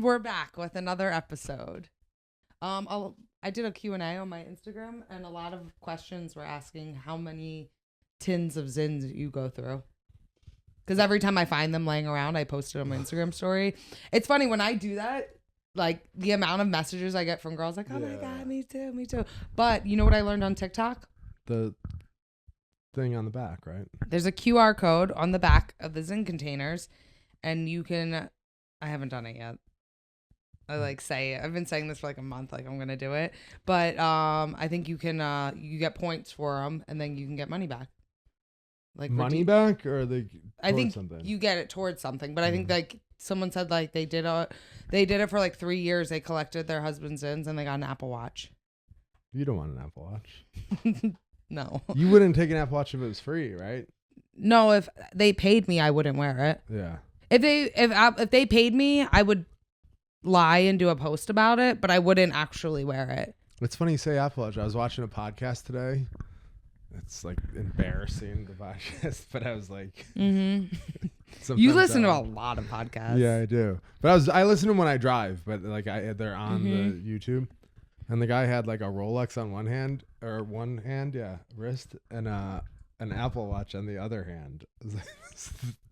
we're back with another episode. I did a Q&A on my Instagram, and a lot of questions were asking how many tins of Zins you go through. Because every time I find them laying around, I post it on my Instagram story. It's funny when I do that, like the amount of messages I get from girls like, oh my God, me too, me too. But you know what I learned on TikTok? The thing on the back, right? There's a QR code on the back of the Zin containers, and you can, I haven't done it yet. I've been saying this for like a month, like I'm going to do it. But I think you can, you get points for them, and then you can get money back. Like money back, or they? I think something? You get it towards something, but I think like someone said like they did it for like 3 years. They collected their husband's Zins and they got an Apple Watch. You don't want an Apple Watch. No. You wouldn't take an Apple Watch if it was free, right? No, if they paid me, I wouldn't wear it. Yeah. If they paid me, I would lie and do a post about it, but I wouldn't actually wear it. It's funny you say Apple Watch. I was watching a podcast today. It's like embarrassing, the podcast, but I was like, you listen to a lot of podcasts. Yeah, I do. But I listen to them when I drive, but like they're on the YouTube, and the guy had like a Rolex on one hand, wrist, and an Apple Watch on the other hand.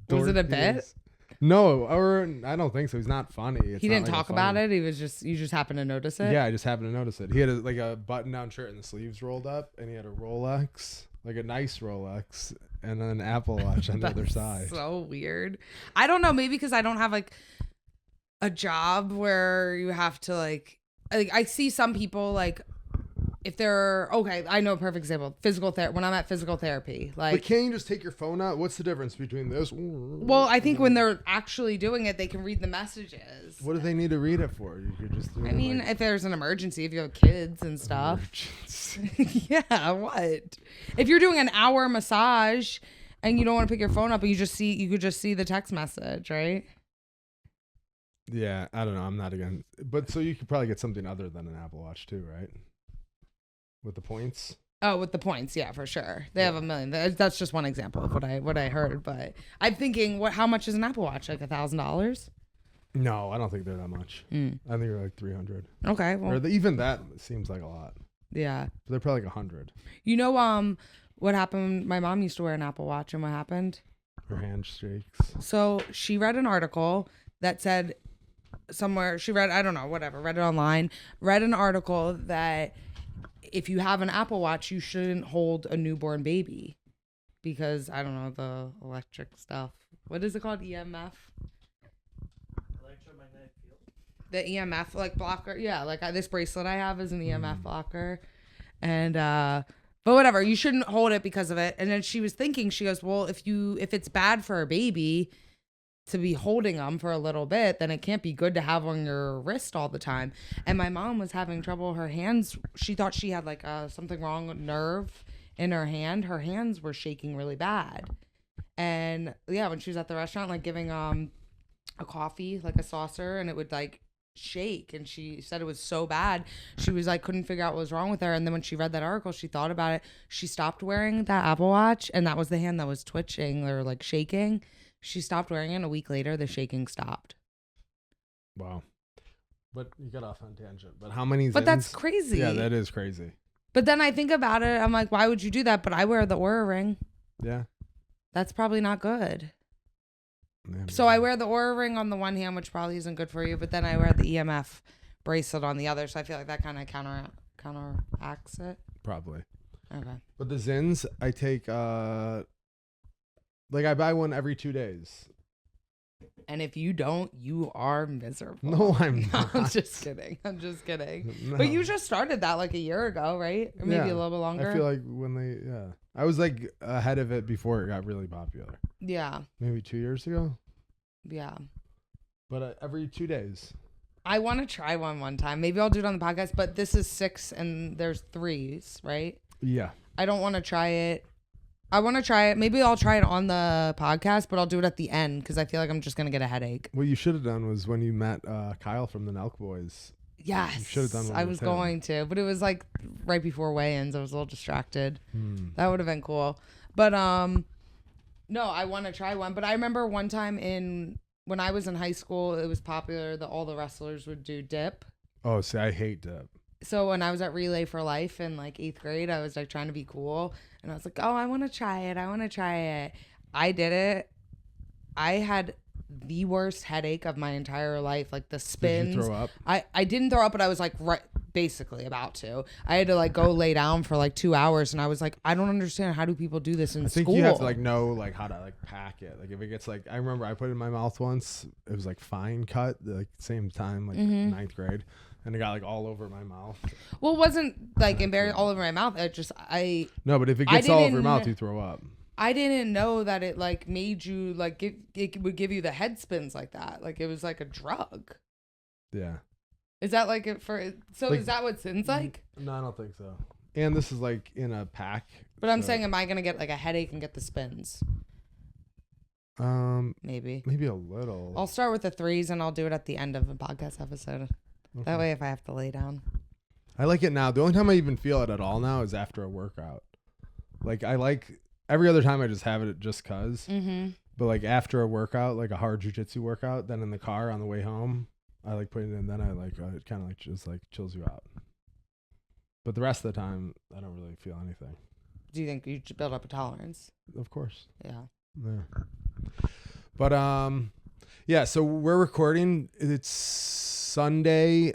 Was it a bit? No, or I don't think so. He's not funny. He didn't talk about it. You just happened to notice it. Yeah, I just happened to notice it. He had a button-down shirt and the sleeves rolled up, and he had a Rolex, like a nice Rolex, and then an Apple Watch on the other side. So weird. I don't know. Maybe because I don't have like a job where you have to like I see some people like. If they're okay, I know a perfect example. Physical therapy. When I'm at physical therapy, like, but can't you just take your phone out? What's the difference between this? Well, I think when they're actually doing it, they can read the messages. What do they need to read it for? You could just. I mean, if there's an emergency, if you have kids and stuff. Yeah, what? If you're doing an hour massage and you don't want to pick your phone up, and you could just see the text message, right? Yeah, I don't know. I'm not against, but so you could probably get something other than an Apple Watch too, right? With the points? Oh, with the points, yeah, for sure. They have a million. That's just one example of what I heard. But I'm thinking, how much is an Apple Watch? Like $1,000? No, I don't think they're that much. I think they're like $300. Okay, well, or even that seems like a lot. Yeah, but they're probably like $100. You know, what happened? My mom used to wear an Apple Watch, and what happened? Her hand shakes. So she read an article that said somewhere read it online. Read an article that. If you have an Apple Watch, you shouldn't hold a newborn baby because, I don't know, the electric stuff. What is it called? EMF? Electromagnetic field. The EMF, like, blocker. Yeah, like this bracelet I have is an EMF blocker. And, but whatever, you shouldn't hold it because of it. And then she was thinking, she goes, well, if it's bad for a baby to be holding them for a little bit, then it can't be good to have on your wrist all the time. And my mom was having trouble. Her hands, she thought she had like something wrong with nerve in her hand. Her hands were shaking really bad. And yeah, when she was at the restaurant, like giving a coffee, like a saucer, and it would like shake. And she said it was so bad. She was like, couldn't figure out what was wrong with her. And then when she read that article, she thought about it. She stopped wearing that Apple Watch, and that was the hand that was twitching or like shaking. She stopped wearing it, and a week later, the shaking stopped. Wow. But you got off on tangent. But how many Zins? But that's crazy. Yeah, that is crazy. But then I think about it. I'm like, why would you do that? But I wear the Oura ring. Yeah. That's probably not good. Yeah, so I wear the Oura ring on the one hand, which probably isn't good for you. But then I wear the EMF bracelet on the other. So I feel like that kind of counteracts it. Probably. Okay. But the Zins, I take... Like, I buy one every 2 days. And if you don't, you are miserable. No, I'm not. I'm just kidding. No. But you just started that like a year ago, right? Or maybe a little bit longer. I feel like I was like ahead of it before it got really popular. Yeah. Maybe 2 years ago. Yeah. But every 2 days. I want to try one time. Maybe I'll do it on the podcast, but this is 6 and there's 3s, right? Yeah. I don't want to try it. I want to try it. Maybe I'll try it on the podcast, but I'll do it at the end because I feel like I'm just going to get a headache. What you should have done was when you met Kyle from the Nelk Boys. Yes. You should have done one I was going to, but it was like right before weigh-ins. I was a little distracted. That would have been cool. But no, I want to try one. But I remember one time in when I was in high school, it was popular that all the wrestlers would do dip. Oh, see, I hate dip. So when I was at Relay for Life in like 8th grade, I was like trying to be cool. And I was like, oh, I want to try it. I did it. I had the worst headache of my entire life. Like the spins. Did you throw up? I didn't throw up, but I was like basically about to. I had to like go lay down for like 2 hours. And I was like, I don't understand. How do people do this in school? I think you have to like know like how to like pack it. Like if it gets like, I remember I put it in my mouth once. It was like fine cut, like same time, like 9th grade. And it got like all over my mouth. Well, it wasn't like embarrassed all over my mouth. It just, No, but if it gets all over your mouth, you throw up. I didn't know that it like made you like it would give you the head spins like that. Like it was like a drug. Yeah. Is that like it for? So like, is that what Sin's like? No, I don't think so. And this is like in a pack. But I'm saying, am I gonna get like a headache and get the spins? Maybe a little. I'll start with the 3s and I'll do it at the end of a podcast episode. Okay. That way, if I have to lay down. I like it now. The only time I even feel it at all now is after a workout. Like I like every other time I just have it just cause. But like after a workout, like a hard jujitsu workout, then in the car on the way home, I like putting it in. Then I like it kind of like just like chills you out. But the rest of the time, I don't really feel anything. Do you think you should build up a tolerance? Of course. Yeah. But yeah. So we're recording. It's Sunday,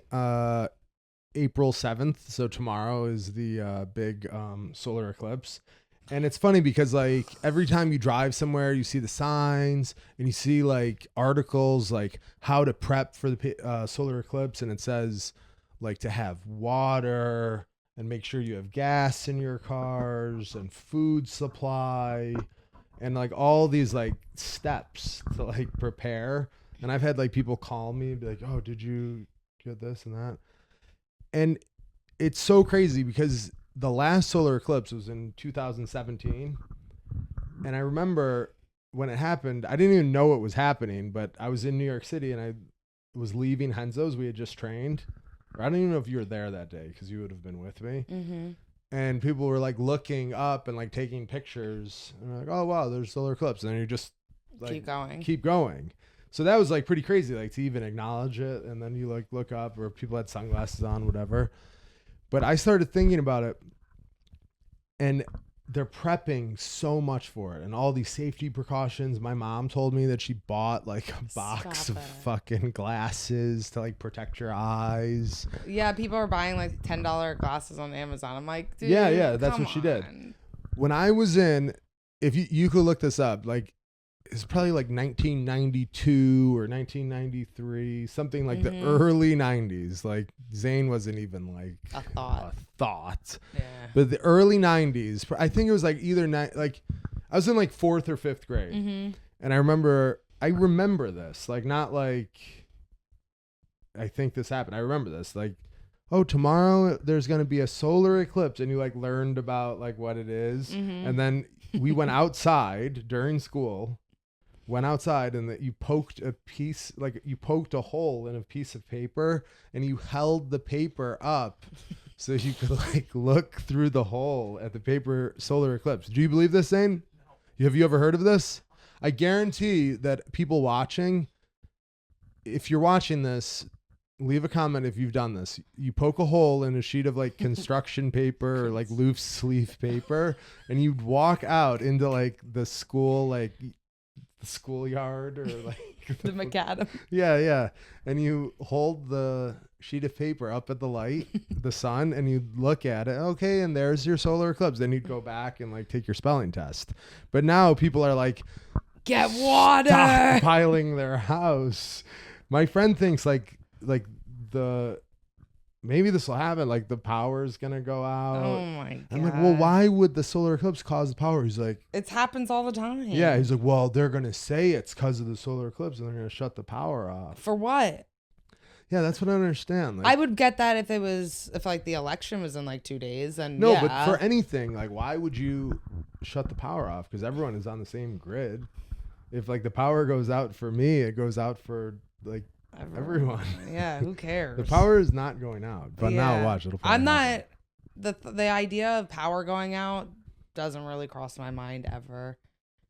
April 7th. So tomorrow is the big solar eclipse. And it's funny because like every time you drive somewhere, you see the signs and you see like articles like how to prep for the solar eclipse. And it says like to have water and make sure you have gas in your cars and food supply and like all these like steps to like prepare. And I've had like people call me and be like, oh, did you get this and that? And it's so crazy because the last solar eclipse was in 2017. And I remember when it happened, I didn't even know it was happening, but I was in New York City and I was leaving Henzo's. We had just trained. Or I don't even know if you were there that day because you would have been with me. And people were like looking up and like taking pictures. And like, oh, wow, there's solar eclipse. And then you just like keep going. So that was like pretty crazy, like to even acknowledge it. And then you like look up or people had sunglasses on, whatever. But I started thinking about it and they're prepping so much for it and all these safety precautions. My mom told me that she bought like a box of fucking glasses to like protect your eyes. Yeah, people are buying like $10 glasses on Amazon. I'm like, dude, yeah, that's what she did. When I was in, if you could look this up, like it's probably like 1992 or 1993, something like the early 90s. Like Zayn wasn't even like a thought. Yeah. But the early 90s, I think it was like either like I was in like 4th or 5th grade. And I remember this, like not like I think this happened. I remember this like, oh, tomorrow there's going to be a solar eclipse. And you like learned about like what it is. And then we went outside during school. And that you poked a hole in a piece of paper and you held the paper up so you could like look through the hole at the paper solar eclipse. Do you believe this, Zane? No. Have you ever heard of this? I guarantee that people watching, if you're watching this, leave a comment if you've done this. You poke a hole in a sheet of like construction paper or like loose leaf paper and you'd walk out into like the school, like the schoolyard or like the macadam. Yeah. And you hold the sheet of paper up at the light, the sun, and you look at it. Okay, and there's your solar eclipse. Then you'd go back and like take your spelling test. But now people are like, get water, stockpiling their house. My friend thinks like the maybe this will happen. Like the power's gonna go out. Oh my god! I'm like, well, why would the solar eclipse cause the power? He's like, it happens all the time. Yeah, he's like, well, they're gonna say it's because of the solar eclipse, and they're gonna shut the power off. For what? Yeah, that's what I don't understand. Like, I would get that if like the election was in like 2 days, and no, but for anything, like, why would you shut the power off? Because everyone is on the same grid. If like the power goes out for me, it goes out for like. Everyone. Yeah, who cares? The power is not going out. But now watch, it'll I'm not happen. The idea of power going out doesn't really cross my mind ever.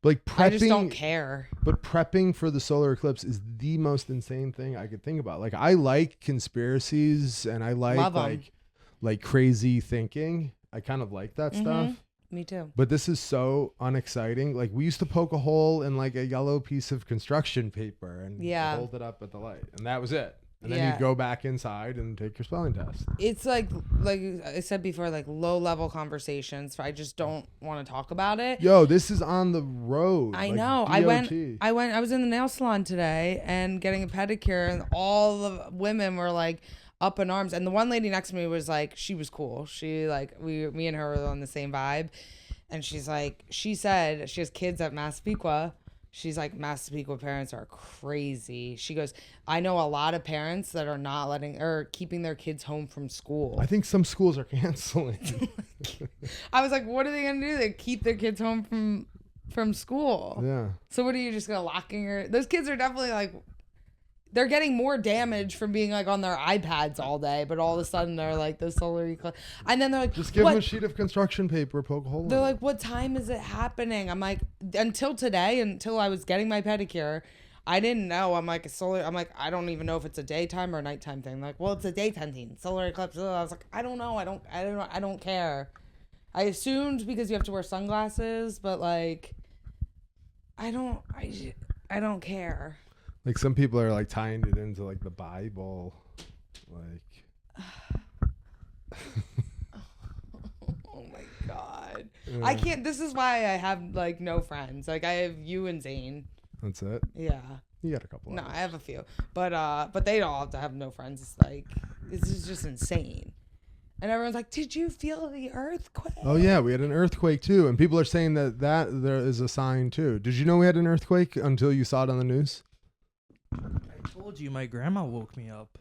Like prepping, I just don't care. But prepping for the solar eclipse is the most insane thing I could think about. Like I like conspiracies and I like like crazy thinking. I kind of like that stuff. Me too. But this is so unexciting. Like we used to poke a hole in like a yellow piece of construction paper and hold it up at the light, and that was it. And then you go back inside and take your spelling test. It's like I said before, like low level conversations. I just don't want to talk about it. Yo, this is on the road. I like know. DOT. I was in the nail salon today and getting a pedicure, and all the women were like up in arms. And the one lady next to me was like, she was cool. She like me and her were on the same vibe. And she's like, she said she has kids at Massapequa. She's like, Massapequa parents are crazy. She goes, I know a lot of parents that are not letting or keeping their kids home from school. I think some schools are canceling. I was like, what are they gonna do? They keep their kids home from school. Yeah. So what are you just gonna lock in your? Those kids are definitely like, they're getting more damage from being like on their iPads all day, but all of a sudden they're like the solar eclipse, and then they're like, just give them a sheet of construction paper, poke a hole. They're like, what time is it happening? I'm like, until today, until I was getting my pedicure, I didn't know. I'm like, I don't even know if it's a daytime or nighttime thing. Like, well, it's a daytime thing, solar eclipse. I was like, I don't know. I don't care. I assumed because you have to wear sunglasses, but like, I don't care. Like some people are like tying it into like the Bible, like. Oh my God. I can't. This is why I have like no friends. Like I have you and Zane. That's it. Yeah. You got a couple. No, I have a few, but they all have to have no friends. It's like this is just insane. And everyone's like, "Did you feel the earthquake?" Oh yeah, we had an earthquake too, and people are saying that there is a sign too. Did you know we had an earthquake until you saw it on the news? I told you my grandma woke me up.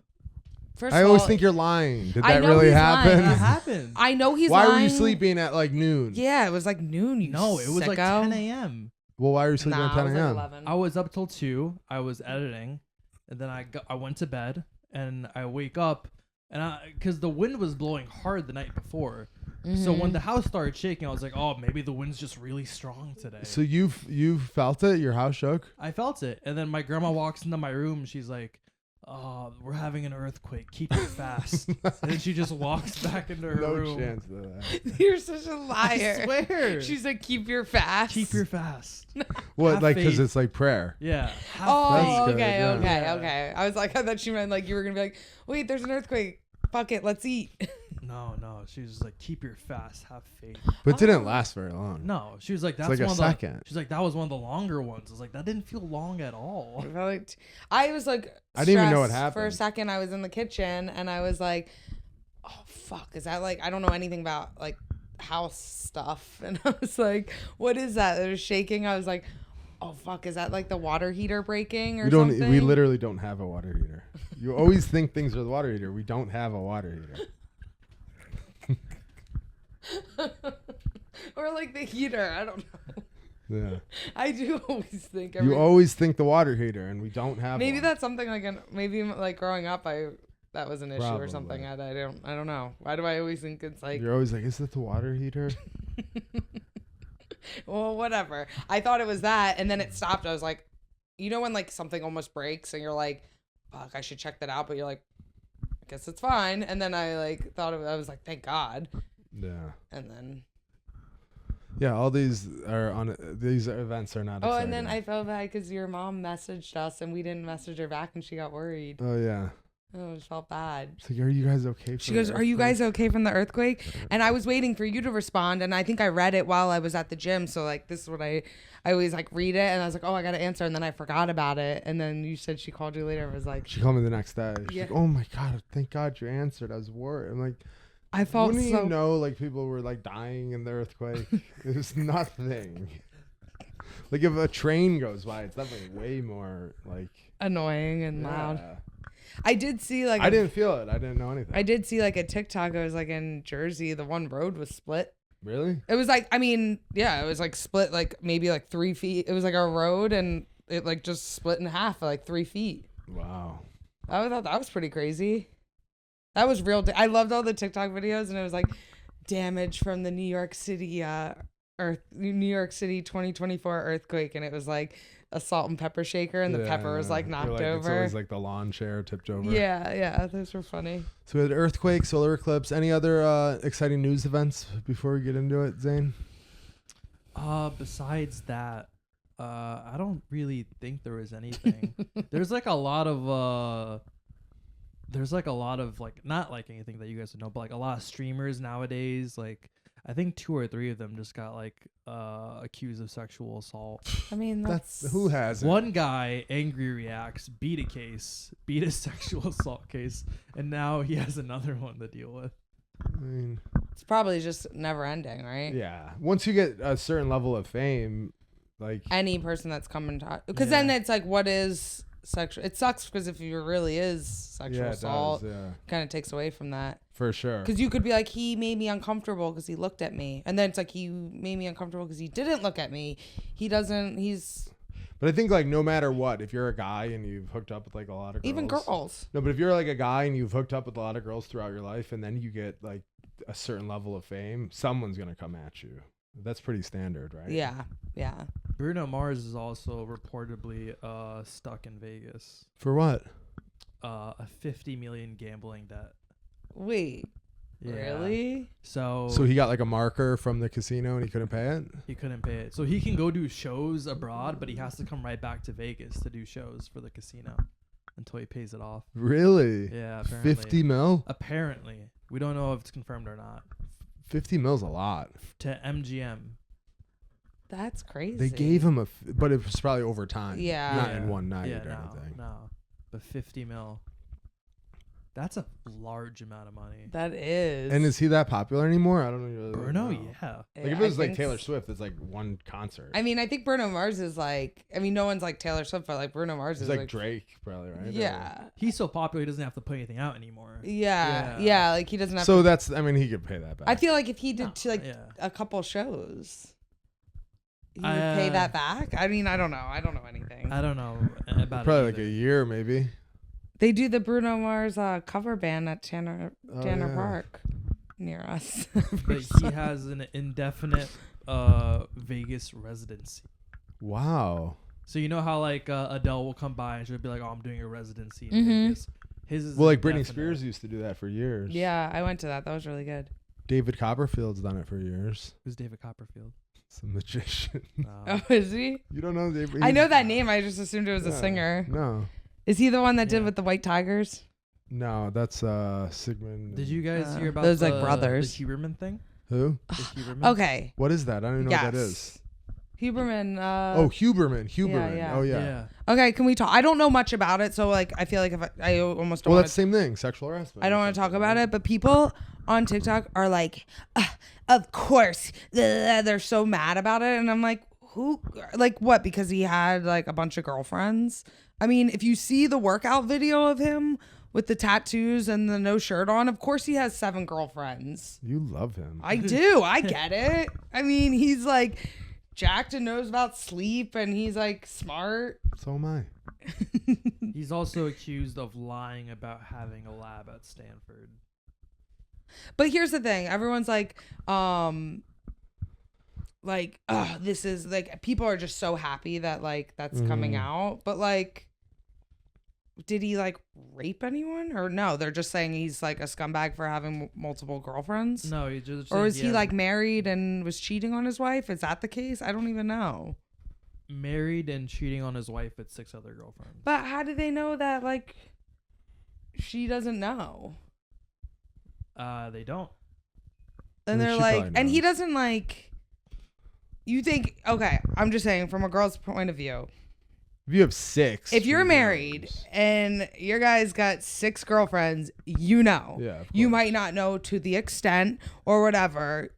First I of always all, think you're lying. Did I that know really he's happen? lying. That happened. I know he's Why lying. were you sleeping at like noon? Yeah, it was like noon. You No, it was like sicko. 10 a.m. Well, why were you sleeping Nah, at 10 it was like a.m.? 11. I was up till 2. I was editing, and then I went to bed, and I wake up, and because the wind was blowing hard the night before. So when the house started shaking, I was like, oh, maybe the wind's just really strong today. So you felt it? Your house shook? I felt it. And then my grandma walks into my room. She's like, oh, we're having an earthquake. Keep it fast. And then she just walks back into her room. No chance of that. You're such a liar. I swear. She's like, keep your fast. Keep your fast. What, Have like, because faith. it's like prayer? Yeah. Have Oh, faith. That's okay, good, yeah. okay. I was like, I thought she meant like you were gonna be like, wait, there's an earthquake. Fuck it, let's eat. No. She was like, keep your fast. Have faith. But it didn't last very long. No. She was like, that's like a one of second. She's like, that was one of the longer ones. I was like, that didn't feel long at all. I was like, I didn't even know what stressed happened. for a second. I was in the kitchen and I was like, oh fuck, is that like, I don't know anything about like house stuff, and I was like, what is that? It was shaking. I was like, oh fuck, is that like the water heater breaking or something? We literally don't have a water heater. You always think things are the water heater. We don't have a water heater. Or like the heater. I don't know. Yeah. I do always think. You always think the water heater, and we don't have. Maybe one. that's something like maybe like growing up, that was an issue or something. Probably. I don't know. Why do I always think it's like? You're always like, is it the water heater? Well, whatever. I thought it was that, and then it stopped. I was like, you know when like something almost breaks, and you're like, fuck, I should check that out, but you're like, I guess it's fine. And then I like thought of it. I was like, thank God. Yeah. And then. Yeah, all these events are not. Oh, exciting. and then I felt bad because your mom messaged us and we didn't message her back, and she got worried. Oh yeah. Oh, it felt bad. It's like, are you guys okay? She goes, "Are you guys okay from the earthquake?" And I was waiting for you to respond, and I think I read it while I was at the gym. So like, this is what I always like read it, and I was like, "Oh, I gotta answer," and then I forgot about it, and then you said she called you later. I was like, She called me the next day. She's Yeah. like, oh my God, thank God you answered. I was worried. I'm like, I felt wouldn't so you know like people were like dying in the earthquake? It was nothing. Like if a train goes by, it's definitely way more like annoying and loud. yeah. I did see like I didn't feel it. I didn't know anything. I did see like a TikTok. It was like in Jersey, the one road was split. Really? It was like, I mean, yeah, it was like split like maybe like 3 feet. It was like a road and it like just split in half like 3 feet. Wow. I thought that was pretty crazy. That was real. I loved all the TikTok videos, and it was like damage from the New York City New York City 2024 earthquake, and it was like a salt and pepper shaker, and the pepper was like knocked It's over. always like the lawn chair tipped over. Yeah, those were funny. So we had earthquake, solar eclipse. Any other exciting news events before we get into it, Zane? Besides that, I don't really think there was anything. There's like a lot of like not like anything that you guys would know, but like a lot of streamers nowadays. Like I think 2 or 3 of them just got like accused of sexual assault. I mean, that's Who hasn't? One guy, Angry Reacts, beat a sexual assault case, and now he has another one to deal with. I mean, it's probably just never ending, right? yeah. Once you get a certain level of fame, like Any person that's coming to, because then it's like, what is sexual? It sucks because if it really is sexual assault, kind of takes away from that. For sure. Because you could be like, he made me uncomfortable because he looked at me, and then it's like he made me uncomfortable because he didn't look at me. But I think like no matter what, if you're a guy and you've hooked up with like a lot of girls, Even girls. No, but if you're like a guy and you've hooked up with a lot of girls throughout your life, and then you get like a certain level of fame, someone's gonna come at you. That's pretty standard, right? Yeah. Bruno Mars is also reportedly stuck in Vegas. For what? A 50 million gambling debt. Wait. Yeah. Really? So he got like a marker from the casino and he couldn't pay it? He couldn't pay it. So he can go do shows abroad, but he has to come right back to Vegas to do shows for the casino until he pays it off. Really? Yeah, apparently. 50 mil? Apparently. We don't know if it's confirmed or not. 50 mil's a lot. To MGM. That's crazy. They gave him but it was probably over time. Yeah. Not in one night Yeah, or anything. No. But 50 mil. That's a large amount of money. That is. And is he that popular anymore? I don't really Bruno, know. yeah. Like if it was like Taylor Swift, it's like one concert. I mean, I think Bruno Mars is like, I mean, no one's like Taylor Swift, but like Bruno Mars He's is like Drake, probably, right? Yeah. He's so popular, he doesn't have to put anything out anymore. Yeah. Like he doesn't have So to. that's, I mean, he could pay that back. I feel like if he did a couple shows, he would pay that back. I mean, I don't know. I don't know anything. I don't know about probably it like a year, maybe. They do the Bruno Mars cover band at Tanner yeah. Park near us. But he has an indefinite Vegas residency. Wow. So you know how like Adele will come by and she'll be like, "Oh, I'm doing a residency in Vegas." His is Well, like Britney indefinite. Spears used to do that for years. Yeah, I went to that. That was really good. David Copperfield's done it for years. Who's David Copperfield? It's a magician. Oh, is he? You don't know David? I know that name. I just assumed it was a singer. No. Is he the one that did with the White Tigers? No, that's Sigmund. Did you guys hear about those like brothers? the Huberman thing? Who? The Huberman? Okay. What is that? I don't even know what that is. Huberman. Oh, Huberman. yeah. Oh, yeah. Okay, can we talk? I don't know much about it, so like I feel like if I almost don't. Well, wanna, that's the same thing. Sexual harassment. I don't want to talk about it, but people on TikTok are like, of course, they're so mad about it, and I'm like, who? Like what? Because he had like a bunch of girlfriends. I mean, if you see the workout video of him with the tattoos and the no shirt on, of course he has 7 girlfriends. You love him. I do. I get it. I mean, he's like jacked and knows about sleep, and he's like smart. So am I. He's also accused of lying about having a lab at Stanford. But here's the thing. Everyone's like, this is like, people are just so happy that like that's coming out. But like, did he like rape anyone or no? They're just saying he's like a scumbag for having multiple girlfriends. No, he just. Or was he like married and was cheating on his wife? Is that the case? I don't even know. Married and cheating on his wife with 6 other girlfriends. But how do they know that like she doesn't know? They don't. And they're She like, probably and he knows. doesn't like. You think, okay? I'm just saying from a girl's point of view. If you have 6. If you're who married knows? and your guy's got 6 girlfriends, you know. Yeah, of you course. might not know to the extent or whatever,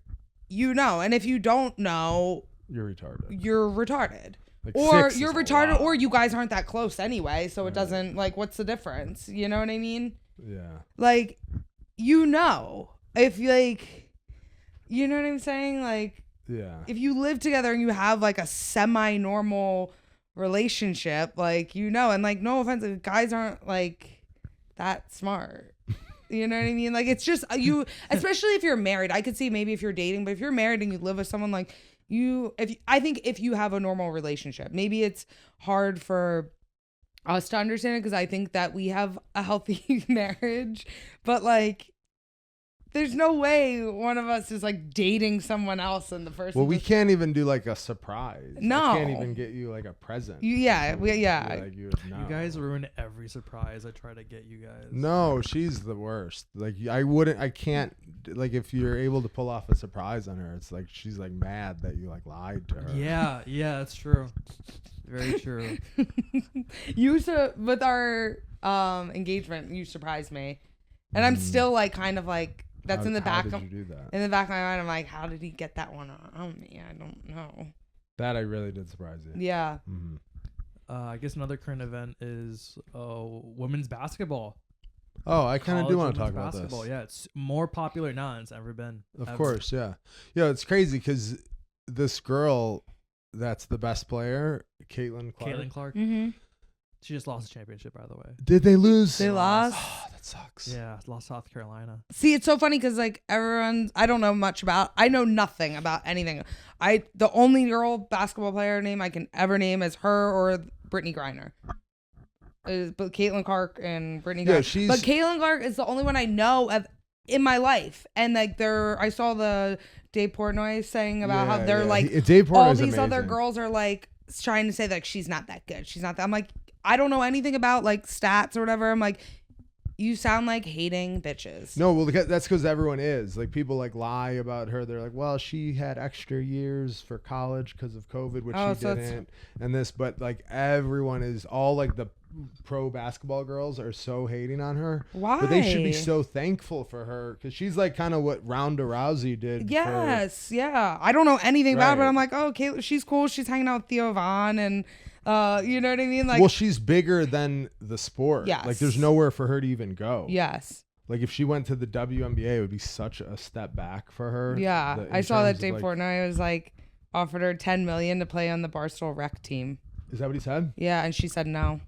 you know. And if you don't know, You're retarded. you're retarded. Like, Or 6 is you're a retarded, lot. or you guys aren't that close anyway, so it doesn't, like, what's the difference? You know what I mean? Yeah. Like, you know. If, like, you know what I'm saying? Like, Yeah. if you live together and you have, like, a semi-normal relationship, like, you know, and like, no offense, guys aren't like that smart. You know what I mean? Like, it's just you, especially if you're married. I could see maybe if you're dating, but if you're married and you live with someone, like, I think if you have a normal relationship, maybe it's hard for us to understand it because I think that we have a healthy marriage, but like there's no way one of us is like dating someone else and the first. Well, we can't even do like a surprise. No. I can't even get you like a present. Yeah. Like, You guys ruin every surprise I try to get you guys. No, she's the worst. Like I can't, like if you're able to pull off a surprise on her, it's like she's like mad that you like lied to her. Yeah, that's true. Very true. With our engagement, you surprised me. And I'm still like kind of like that's in the back of How did you do that? in the back of my mind. I'm like, how did he get that one on me? I don't know. That I really did surprise you. Yeah. Mm-hmm. I guess another current event is women's basketball. Oh, I kind of do want to talk College about basketball. this. Yeah, it's more popular now than it's ever been. Of course, yeah. Yeah, it's crazy because this girl that's the best player, Caitlyn Clark. Mm-hmm. She just lost the championship, by the way. Did they lose? They lost. Oh, that sucks. Yeah, lost South Carolina. See, it's so funny because like I don't know much about. I know nothing about anything. The only girl basketball player name I can ever name is her or Brittany Griner. But Caitlyn Clark and Brittany Griner. But Caitlyn Clark is the only one I know of in my life. And like I saw the Dave Portnoy saying about how they're like all these other girls are like trying to say that she's not that good. She's not that. I'm like, I don't know anything about like stats or whatever. I'm like, you sound like hating bitches. No, well, that's because everyone is. Like, people, like, lie about her. They're like, well, she had extra years for college because of COVID, which she didn't. And this, but, like, everyone is, all, like, the pro basketball girls are so hating on her. Why? But they should be so thankful for her because she's, like, kind of what Ronda Rousey did. Yes, yeah. I don't know anything about her, but I'm like, oh, Caitlyn, she's cool. She's hanging out with Theo Von and... you know what I mean? Like, well, she's bigger than the sport. Yes. Like, there's nowhere for her to even go. Yes. Like, if she went to the WNBA, it would be such a step back for her. Yeah. I saw that Dave Portnoy was like, offered her $10 million to play on the Barstool Rec team. Is that what he said? Yeah. And she said no.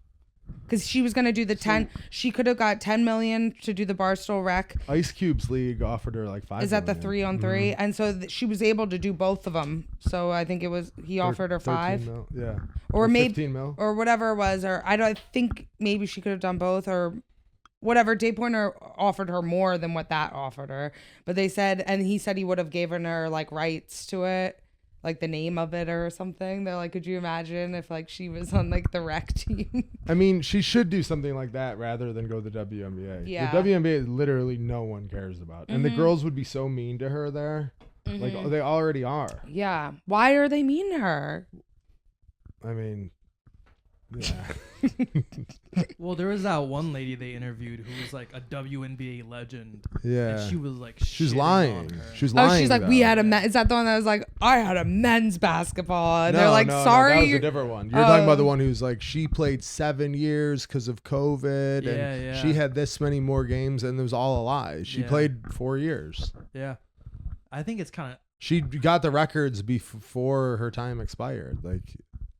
Because she was going to do the 10. She could have got $10 million to do the Barstool Rec. Ice Cube's league offered her like $5 Is that the million. 3-on-3? Mm-hmm. And so she was able to do both of them. So I think he offered her 5. Mil, yeah. Or maybe 15 mil. Or whatever it was. Or I think maybe she could have done both or whatever. Dave Portnoy offered her more than what that offered her. But they said, and he said he would have given her like rights to it. Like the name of it or something. They're like, could you imagine if like she was on like the rec team? I mean, she should do something like that rather than go to the WNBA. Yeah. The WNBA literally no one cares about. And the girls would be so mean to her there. Like they already are. Yeah. Why are they mean to her? I mean, yeah. Well, there was that one lady they interviewed who was like a WNBA legend. Yeah. And she was like, she's lying. She's Oh, lying. she's like, though. we had is that the one that was like, I had a men's basketball? And they're like, sorry. No, that was a different one. You're talking about the one who's like, she played 7 years because of COVID. And she had this many more games and it was all a lie. She played 4 years. Yeah. I think it's kind of. She got the records before her time expired. Like,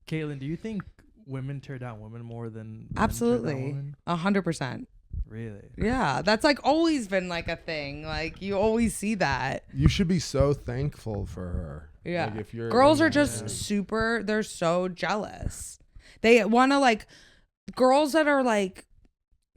Caitlyn, do you think women tear down women more than absolutely 100%? Really? Yeah, that's like always been like a thing. Like you always see that. You should be so thankful for her. Yeah, like if you're girls are just super. They're so jealous. They want to like girls that are like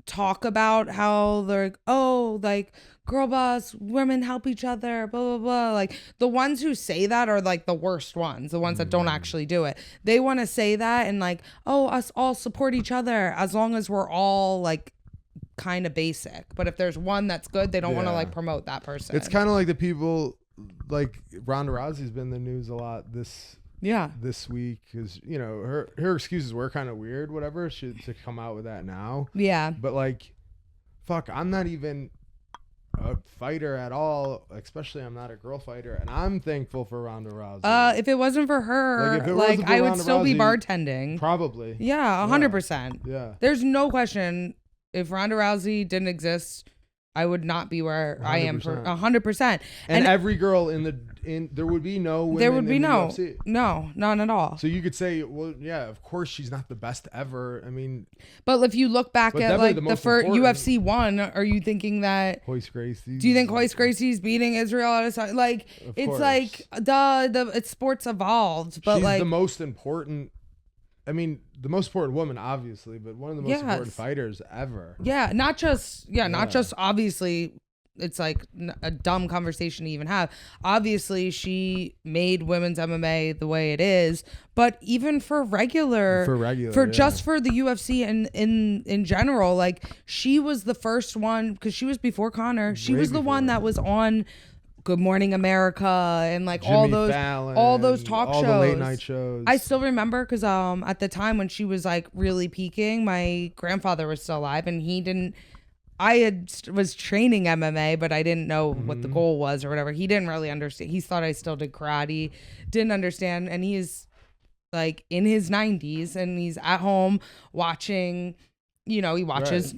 talk about how they're like girl boss, women help each other, blah blah blah. Like the ones who say that are like the worst ones, the ones that don't actually do it. They want to say that and like, oh, us all support each other as long as we're all like kind of basic. But if there's one that's good, they don't want to like promote that person. It's kind of like the people like Ronda Rousey's been in the news a lot this week because you know her excuses were kind of weird, whatever. To come out with that now. Yeah. But like, fuck, I'm not even a fighter at all, especially I'm not a girl fighter, and I'm thankful for Ronda Rousey. If it wasn't for her, I would still be bartending. Probably. Yeah, 100%. Yeah. There's no question. If Ronda Rousey didn't exist, I would not be where I am for 100%. 100%. And every girl in there would be no women there would be in the no, UFC. no, none at all. So you could say, well, yeah, of course she's not the best ever. I mean, But if you look back But at definitely like the the most first important- UFC one, are you thinking that? Royce Gracie. Do you think Royce Gracie's beating Israel at a time? Like Of it's course. like it's sports evolved, but she's like the most important. I mean, the most important woman, obviously, but one of the most important Yes. fighters ever. yeah, not just Yeah. obviously. It's like a dumb conversation to even have. Obviously, she made women's MMA the way it is, but even for regular, just for the UFC and in general, like she was the first one because she was before Connor. She Way was the one before. that was on Good Morning America and like Jimmy all those Fallon, talk all shows, the late night shows. I still remember because at the time when she was like really peaking, my grandfather was still alive and he didn't. Was training MMA, but I didn't know what the goal was or whatever. He didn't really understand. He thought I still did karate, didn't understand. And he's like in his 90s and he's at home watching, he watches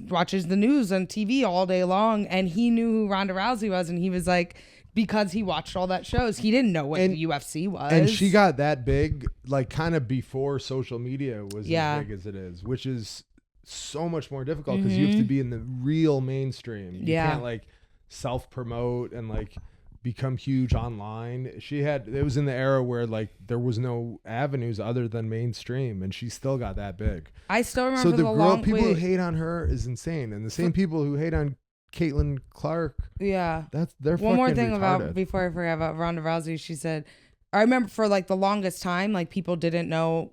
the news on TV all day long. And he knew who Ronda Rousey was. And he was like, because he watched all that shows, he didn't know what the UFC was. And she got that big, like kind of before social media was Yeah. as big as it is, which is so much more difficult because you have to be in the real mainstream. You Yeah. can't like self-promote and like become huge online. It was in the era where like there was no avenues other than mainstream, and she still got that big. I still remember So the long people who wait. hate on her is insane, and the same people who hate on Caitlyn Clark, Yeah. they're One more fucking thing retarded. before I forget about Ronda Rousey, she said, I remember for like the longest time, like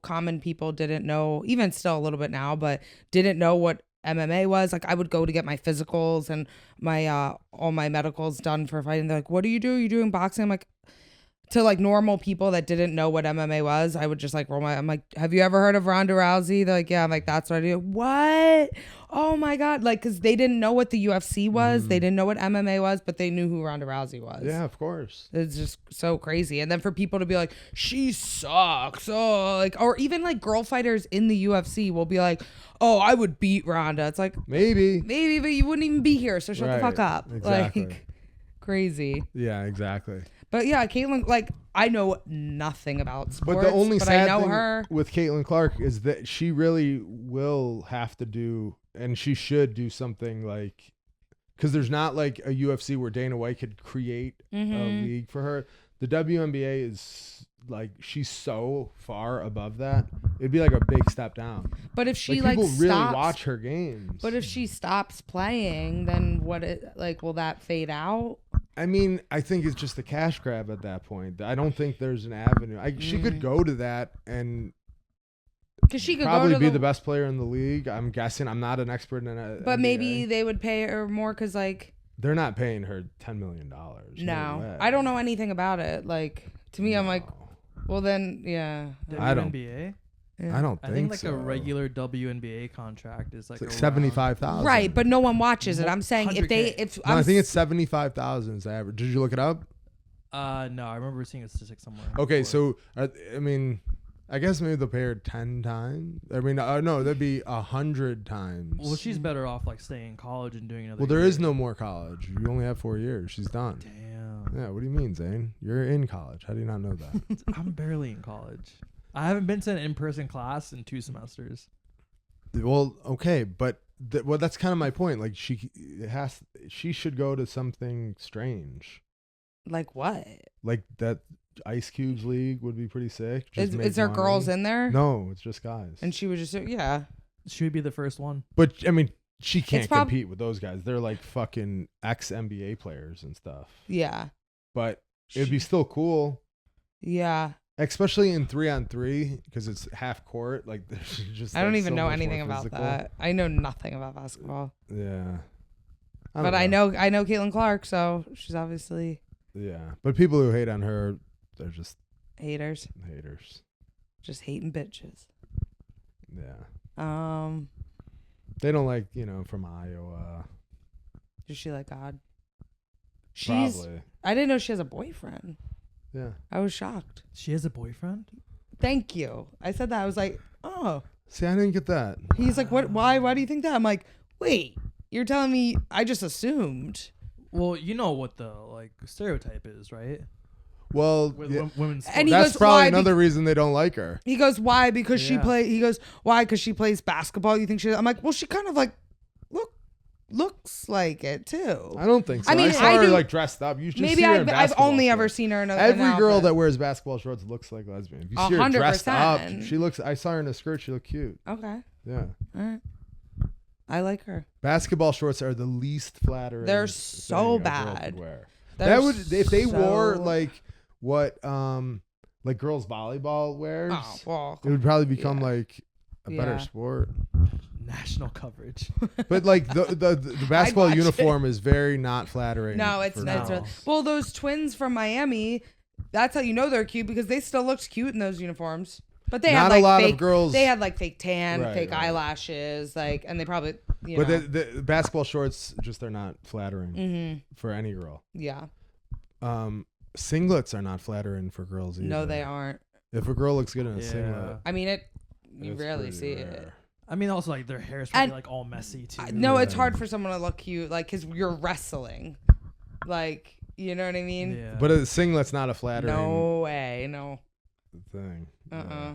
common people didn't know, even still a little bit now, but didn't know what MMA was. Like I would go to get my physicals and my all my medicals done for fighting. They're like, what do? You doing boxing? I'm like, to like normal people that didn't know what MMA was, I would just like I'm like, have you ever heard of Ronda Rousey? They're like, yeah. I'm like, that's what I do. What? Oh my God. Like, cause they didn't know what the UFC was. They didn't know what MMA was, but they knew who Ronda Rousey was. Yeah, of course. It's just so crazy. And then for people to be like, she sucks. Oh, like, or even like girl fighters in the UFC will be like, oh, I would beat Ronda. It's like, Maybe, but you wouldn't even be here. So shut the Right, fuck up. exactly. Like, crazy. Yeah, exactly. But yeah, Caitlyn, like, I know nothing about sports, But the only but sad I know thing her. with Caitlyn Clark is that she really will have to do, and she should do something like, because there's not like a UFC where Dana White could create a league for her. The WNBA is like, she's so far above that. It'd be like a big step down. But if she Like, like people really stops, watch her games. but if she stops playing, then will that fade out? I mean, I think it's just a cash grab at that point. I don't think there's an avenue. She could go to that and Because she could probably go to be the best player in the league. I'm guessing. I'm not an expert in it. But maybe they would pay her more because like they're not paying her $10 million. no, way. I don't know anything about it. Like to me, I'm like, No. well then, yeah. I don't- WNBA? Yeah. I don't I think think like so. a regular WNBA contract is like, It's like around- 75,000. Right, but no one watches it. I'm saying if 100K. No, I think it's 75,000 is the average. Did you look it up? No, I remember seeing a statistic somewhere. Okay, before. so I mean, I guess maybe they'll pay her 10 times. I mean, no, that'd be 100 times. Well, she's better off like staying in college and doing another. Well, there year. is no more college. You only have 4 years. She's done. Damn. Yeah, what do you mean, Zane? You're in college. How do you not know that? I'm barely in college. I haven't been to an in-person class in 2 semesters. Well, okay, but that's kind of my point. Like she should go to something strange. like what? Like that Ice Cube's league would be pretty sick. Just make Is there money. girls in there? No, it's just guys. And she would just yeah. She would be the first one. But I mean, she can't prob- compete with those guys. They're like fucking ex-NBA players and stuff. Yeah. But it'd be still cool, Yeah. especially in 3-on-3 because it's half court. Like there's just. I don't like, even so know much anything more about physical. that. I know nothing about basketball. Yeah. But I know Caitlyn Clark, so she's obviously Yeah, but people who hate on her, they're just haters. haters. Just hating bitches. Yeah. Um, They don't like, from Iowa. does she like God? She's Probably. I didn't know she has a boyfriend. Yeah. I was shocked. She has a boyfriend? Thank you. I said that. I was like, oh. See, I didn't get that. He's like, what? Why do you think that? I'm like, wait, You're telling me I just assumed. Well, you know what the stereotype is, right? Well, With yeah, women's And he that's goes, probably why? another reason they don't like her. He goes, why? Because she Yeah. play. He goes, why? Because she plays basketball. You think she? I'm like, well, she kind of like looks like it too. I don't think so. I mean, saw I her do- like dressed up. You just Maybe see her in I've basketball only ever shorts. seen her in a Every an girl outfit. that wears basketball shorts looks like lesbian. If you see her dressed up, 100%. she looks. I saw her in a skirt. She looked cute. Okay, Yeah. all right. I like her. Basketball shorts are the least flattering. They're thing so a girl could bad. wear. They're That would if they wore so- like what like girls volleyball wears. Oh, well, It would probably become yeah. like a better Yeah. sport. national coverage. But like the basketball watch uniform is very not flattering. no, it's for not. girls. Well, those twins from Miami, that's how you know they're cute because they still looked cute in those uniforms. But they Not had like a lot fake, of girls. They had like fake tan, Right, fake right. eyelashes, like, and they probably, you But know, the basketball shorts just are not flattering mm-hmm. for any girl. Yeah. Singlets are not flattering for girls either. No, they aren't. If a girl looks good in a Yeah. singlet, I mean, you it's rarely pretty see it. rare. I mean, also like their hair is probably And- like all messy too. No, it's Yeah. hard for someone to look cute, like, because you're wrestling. Like, you know what I mean? Yeah. But a singlet's not a flattering No way. No. thing. Uh-uh.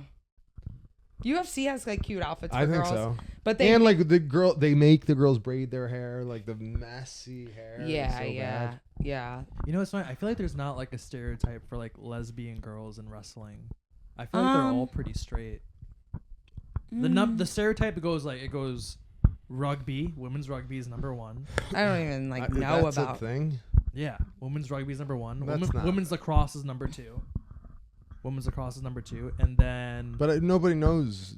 UFC has, like, cute outfits for I think girls. so. But they... And like they make the girls braid their hair, like the messy hair. is yeah, so yeah, bad. yeah. You know, it's funny. I feel like there's not like a stereotype for like lesbian girls in wrestling. I feel like they're all pretty straight. The stereotype goes rugby. Women's rugby is number one. I don't even, like, know that's about... a thing. Yeah, women's rugby is number one. That's not- Women's lacrosse is number two. Women's lacrosse is number two, and then But nobody knows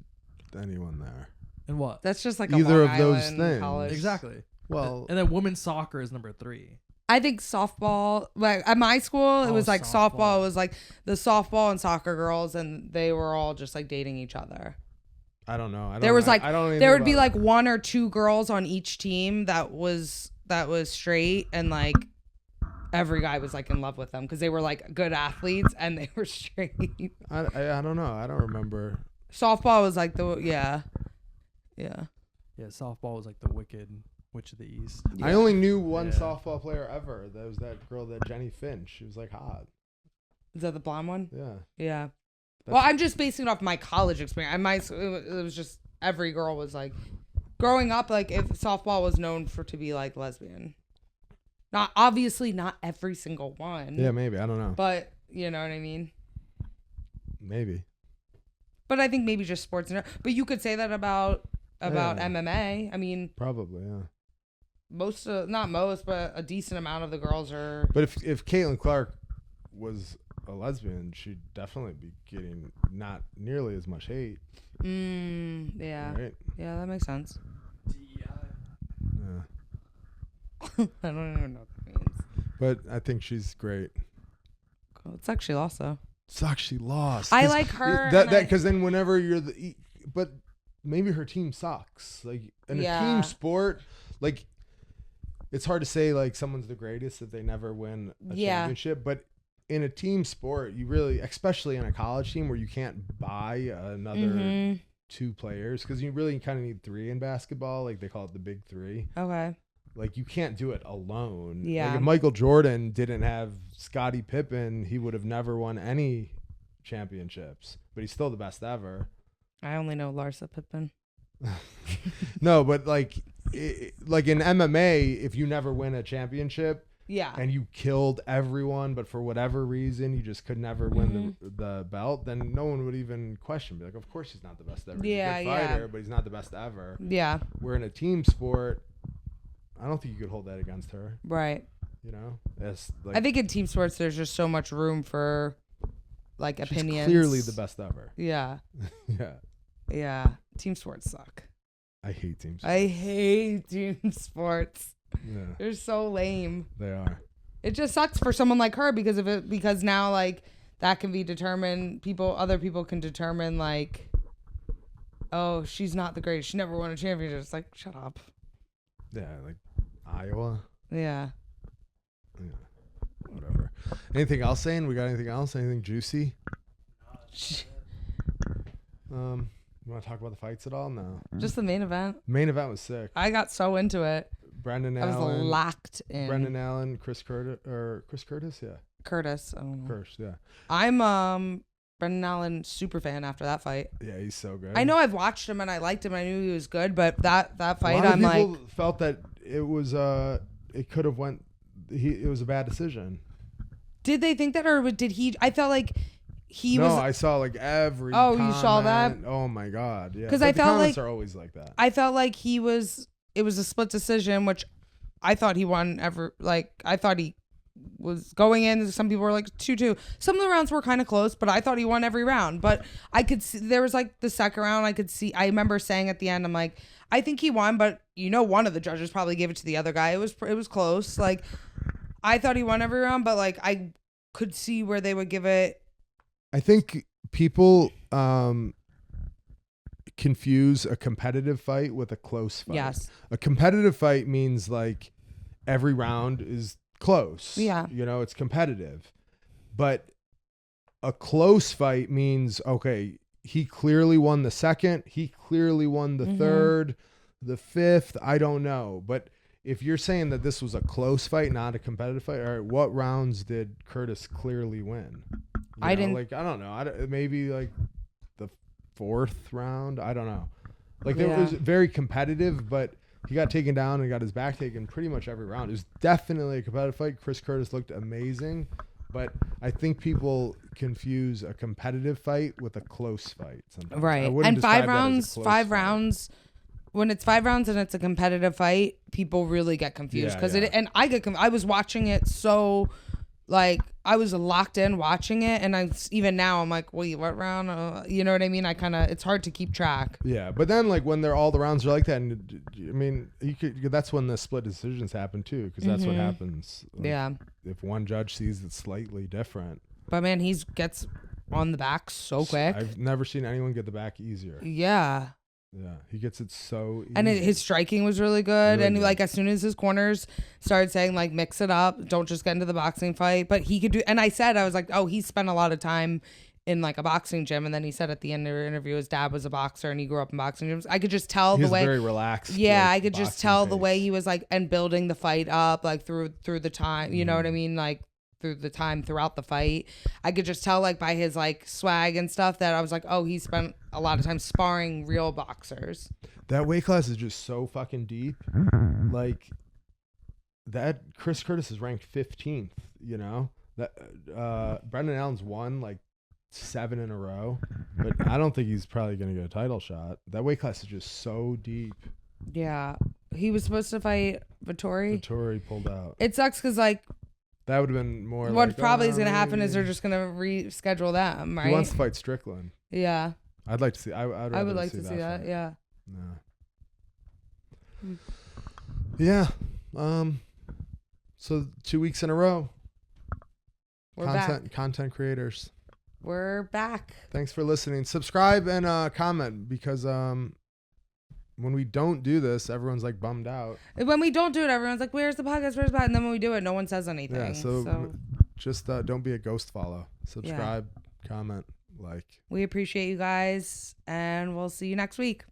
anyone there. and what? That's just, like, a Either Long of those Island things. college. Exactly. Well, And then women's soccer is number three. I think softball, like at my school, it was like softball. It was like the softball and soccer girls, and they were all just like dating each other. I don't know. There was like I don't there would be like one or two girls on each team that was straight, and like every guy was like in love with them because they were like good athletes and they were straight. I don't know. I don't remember. Softball was like yeah. Yeah, softball was like the wicked witch of the east. I only knew one Yeah. softball player ever. That was that girl, that Jenny Finch. She was like hot. Is that the blonde one? Yeah. Yeah. That's- Well, I'm just basing it off my college experience. It was just every girl was like, growing up, like if softball was known to be like lesbian. Not obviously not every single one. Yeah, maybe. I don't know. But you know what I mean. Maybe. But I think maybe just sports. But you could say that about Yeah. MMA. I mean, Probably, yeah. not most, but a decent amount of the girls are. But if Caitlyn Clark was a lesbian, she'd definitely be getting not nearly as much hate. Yeah. Right? Yeah, that makes sense. Yeah. I don't even know what that means. But I think she's great. Cool. It's actually lost though. Sucks she lost. I 'Cause like her. That and I- because then whenever you're but maybe her team sucks. Like in a Yeah. team sport, like it's hard to say like someone's the greatest if they never win a Yeah. championship. But in a team sport, you really, especially in a college team where you can't buy another Mhm. two players, because you really kind of need three in basketball. Like they call it the big three. Okay. Like you can't do it alone. Yeah. Like if Michael Jordan didn't have Scottie Pippen, he would have never won any championships. But he's still the best ever. I only know Larsa Pippen. No, but like in MMA, if you never win a championship Yeah. and you killed everyone, but for whatever reason you just could never win Mm-hmm. the belt, then no one would even question. Be like, of course he's not the best ever. Yeah, he's a good yeah. fighter, but he's not the best ever. Yeah. We're in a team sport. I don't think you could hold that against her. Right. You know, as like, I think in team sports there's just so much room for like she's opinions. clearly the best ever. Yeah. Yeah, Yeah. Team sports suck. I hate teams. I hate team sports. Yeah, They're so lame. they are. It just sucks for someone like her because now like that can be determined. Other people can determine like, oh, she's not the greatest. She never won a championship. It's like, shut up. Yeah, like Iowa. Yeah. Yeah, whatever. Anything else, saying? We got anything else? Anything juicy? You want to talk about the fights at all? No. Just the main event. Main event was sick. I got so into it. Brendan I was Allen. locked in. Brendan Allen, Chris Curtis, yeah. Curtis. I don't know. Curtis, yeah. I'm Brendan Allen super fan after that fight. Yeah, he's so good. I know I've watched him and I liked him. I knew he was good, but that fight, a lot of I'm like, people felt that it was it could have went. It was a bad decision. did they think that, or did he? I felt like he no, was. I saw like every. Oh, you saw that? Oh my god, yeah. 'Cause But I the felt comments like- are always like that. I felt like he was. It was a split decision, which I thought he won. I thought he was going in. Some people were like 2-2. Some of the rounds were kind of close, but I thought he won every round. But I could see there was like the second round. I could see. I remember saying at the end, I'm like, I think he won, but one of the judges probably gave it to the other guy. It was close. Like, I thought he won every round, but like I could see where they would give it. I think people confuse a competitive fight with a close fight. Yes. A competitive fight means like every round is close. Yeah. It's competitive. But a close fight means, okay, he clearly won the second, he clearly won the third, the fifth, I don't know. But if you're saying that this was a close fight, not a competitive fight, all right, what rounds did Curtis clearly win? I don't know. Maybe like the fourth round. I don't know. Like it was very competitive, but he got taken down and got his back taken pretty much every round. It was definitely a competitive fight. Chris Curtis looked amazing, but I think people confuse a competitive fight with a close fight sometimes. Right. And 5 rounds. When it's 5 rounds and it's a competitive fight, people really get confused and I was watching it so like I was locked in watching it, and even now I'm like, wait, what round? You know what I mean? It's hard to keep track. Yeah, but then like when all the rounds are like that, and I mean, that's when the split decisions happen too, because that's what happens. Like, if one judge sees it slightly different. But man, he gets on the back so quick. I've never seen anyone get the back easier. Yeah. Yeah, he gets it so easy. And his striking was really good. Like as soon as his corners started saying like mix it up, don't just get into the boxing fight. But he could do. And I was like, oh, he spent a lot of time in like a boxing gym. And then he said at the end of the interview, his dad was a boxer and he grew up in boxing gyms. I could just tell the way. Very relaxed. Yeah, I could just tell the way he was like and building the fight up like through the time. You know what I mean? Like through the time throughout the fight, I could just tell like by his like swag and stuff that I was like, oh, he spent a lot of time sparring real boxers. That weight class is just so fucking deep. Like that Chris Curtis is ranked 15th, that Brendan Allen's won like 7 in a row, but I don't think he's probably going to get a title shot. That weight class is just so deep. Yeah. He was supposed to fight Vettori. Vettori pulled out. It sucks because like that would have been more. What probably is going to happen is they're just going to reschedule them, right? He wants to fight Strickland. Yeah. I'd like to see. I would like to see that. fight. Yeah. No. Yeah. So 2 weeks in a row. We're back. Content creators. We're back. Thanks for listening. Subscribe and comment, because when we don't do this, everyone's like bummed out. When we don't do it, everyone's like, where's the podcast? Where's the podcast? And then when we do it, no one says anything. Yeah, so just don't be a ghost follow. Subscribe, comment, like. We appreciate you guys, and we'll see you next week.